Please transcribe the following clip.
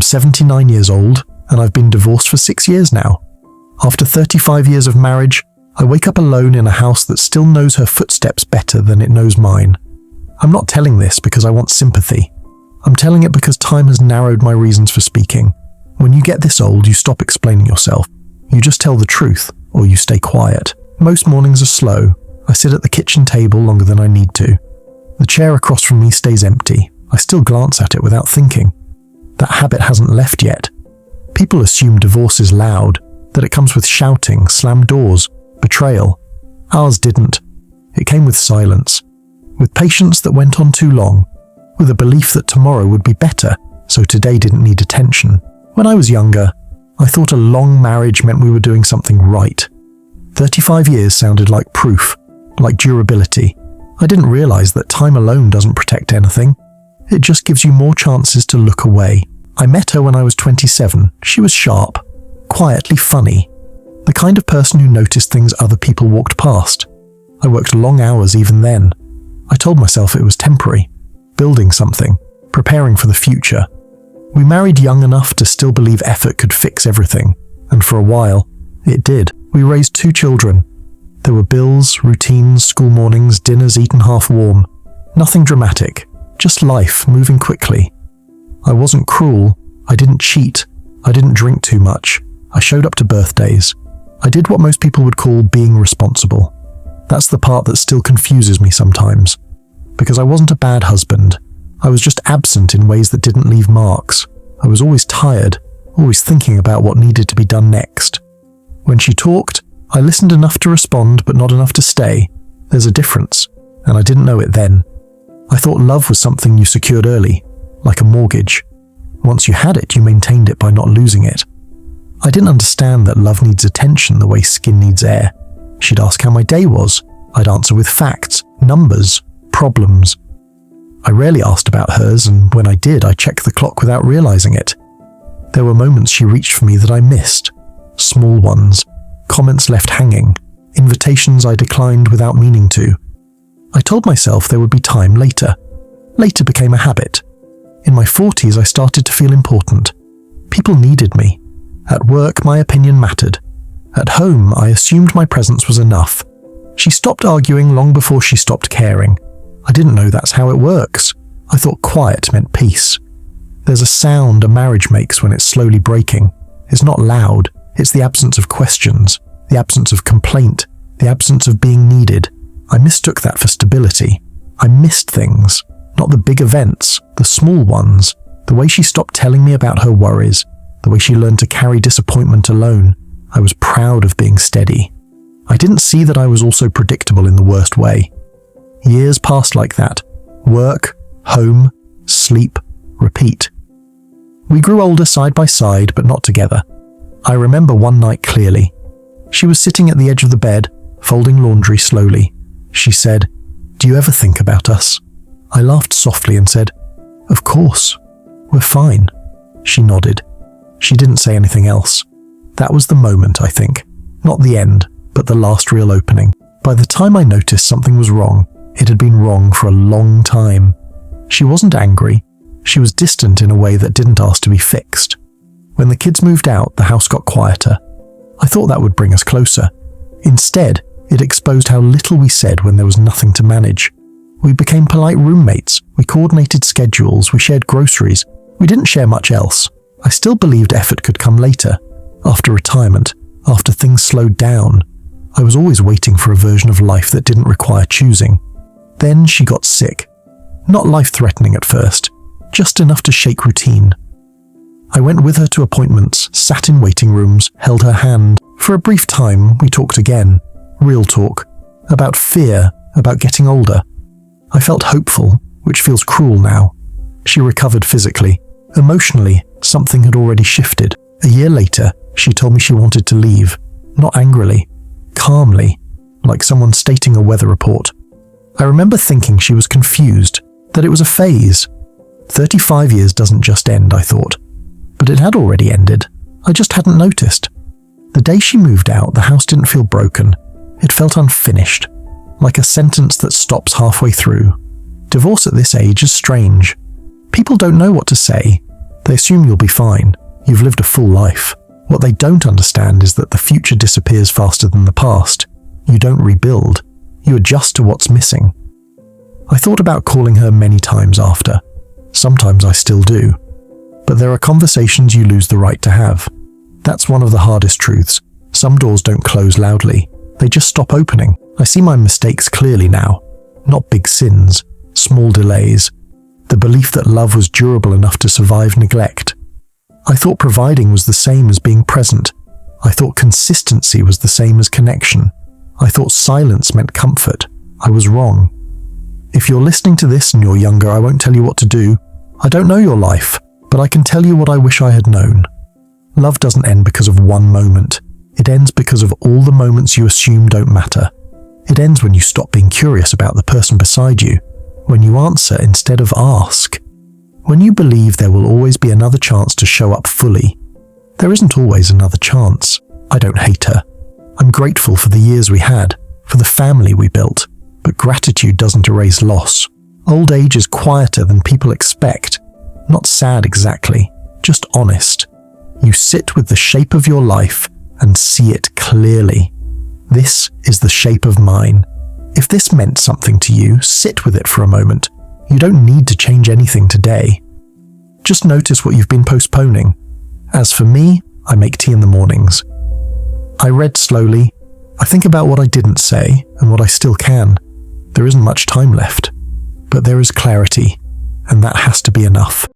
I'm 79 years old, and I've been divorced for 6 years now. After 35 years of marriage, I wake up alone in a house that still knows her footsteps better than it knows mine. I'm not telling this because I want sympathy. I'm telling it because time has narrowed my reasons for speaking. When you get this old, you stop explaining yourself. You just tell the truth, or you stay quiet. Most mornings are slow. I sit at the kitchen table longer than I need to. The chair across from me stays empty. I still glance at it without thinking. That habit hasn't left yet. People assume divorce is loud, that it comes with shouting, slammed doors, betrayal. Ours didn't. It came with silence, with patience that went on too long, with a belief that tomorrow would be better, so today didn't need attention. When I was younger, I thought a long marriage meant we were doing something right. 35 years sounded like proof, like durability. I didn't realize that time alone doesn't protect anything. It just gives you more chances to look away. I met her when I was 27. She was sharp, quietly funny, the kind of person who noticed things other people walked past. I worked long hours even then. I told myself it was temporary, building something, preparing for the future. We married young enough to still believe effort could fix everything, and for a while, it did. We raised 2 children. There were bills, routines, school mornings, dinners eaten half warm. Nothing dramatic, just life moving quickly. I wasn't cruel. I didn't cheat. I didn't drink too much. I showed up to birthdays. I did what most people would call being responsible. That's the part that still confuses me sometimes. Because I wasn't a bad husband. I was just absent in ways that didn't leave marks. I was always tired, always thinking about what needed to be done next. When she talked, I listened enough to respond but not enough to stay. There's a difference, and I didn't know it then. I thought love was something you secured early, like a mortgage. Once you had it, you maintained it by not losing it. I didn't understand that love needs attention the way skin needs air. She'd ask how my day was. I'd answer with facts, numbers, problems. I rarely asked about hers, and when I did, I checked the clock without realizing it. There were moments she reached for me that I missed. Small ones, comments left hanging, invitations I declined without meaning to. I told myself there would be time later. Later became a habit. In my 40s, I started to feel important. People needed me. At work, my opinion mattered. At home, I assumed my presence was enough. She stopped arguing long before she stopped caring. I didn't know that's how it works. I thought quiet meant peace. There's a sound a marriage makes when it's slowly breaking. It's not loud. It's the absence of questions, the absence of complaint, the absence of being needed. I mistook that for stability. I missed things, not the big events, the small ones. The way she stopped telling me about her worries, the way she learned to carry disappointment alone. I was proud of being steady. I didn't see that I was also predictable in the worst way. Years passed like that. Work, home, sleep, repeat. We grew older side by side, but not together. I remember one night clearly. She was sitting at the edge of the bed, folding laundry slowly. She said, "Do you ever think about us?" I laughed softly and said, "Of course. We're fine." She nodded. She didn't say anything else. That was the moment, I think. Not the end, but the last real opening. By the time I noticed something was wrong, it had been wrong for a long time. She wasn't angry. She was distant in a way that didn't ask to be fixed. When the kids moved out, the house got quieter. I thought that would bring us closer. Instead, it exposed how little we said when there was nothing to manage. We became polite roommates. We coordinated schedules. We shared groceries. We didn't share much else. I still believed effort could come later, after retirement, after things slowed down. I was always waiting for a version of life that didn't require choosing. Then she got sick. Not life-threatening at first, just enough to shake routine. I went with her to appointments, sat in waiting rooms, held her hand. For a brief time, we talked again. Real talk. About fear, about getting older. I felt hopeful, which feels cruel now. She recovered physically. Emotionally, something had already shifted. A year later, she told me she wanted to leave. Not angrily, calmly, like someone stating a weather report. I remember thinking she was confused, that it was a phase. 35 years doesn't just end, I thought. But it had already ended. I just hadn't noticed. The day she moved out, the house didn't feel broken. It felt unfinished, like a sentence that stops halfway through. Divorce at this age is strange. People don't know what to say. They assume you'll be fine. You've lived a full life. What they don't understand is that the future disappears faster than the past. You don't rebuild. You adjust to what's missing. I thought about calling her many times after. Sometimes I still do. But there are conversations you lose the right to have. That's one of the hardest truths. Some doors don't close loudly. They just stop opening. I see my mistakes clearly now. Not big sins, small delays. The belief that love was durable enough to survive neglect. I thought providing was the same as being present. I thought consistency was the same as connection. I thought silence meant comfort. I was wrong. If you're listening to this and you're younger, I won't tell you what to do. I don't know your life, but I can tell you what I wish I had known. Love doesn't end because of one moment. It ends because of all the moments you assume don't matter. It ends when you stop being curious about the person beside you, when you answer instead of ask. When you believe there will always be another chance to show up fully. There isn't always another chance. I don't hate her. I'm grateful for the years we had, for the family we built, but gratitude doesn't erase loss. Old age is quieter than people expect. Not sad exactly, just honest. You sit with the shape of your life and see it clearly. This is the shape of mine. If this meant something to you, sit with it for a moment. You don't need to change anything today. Just notice what you've been postponing. As for me, I make tea in the mornings. I read slowly. I think about what I didn't say and what I still can. There isn't much time left, but there is clarity, and that has to be enough.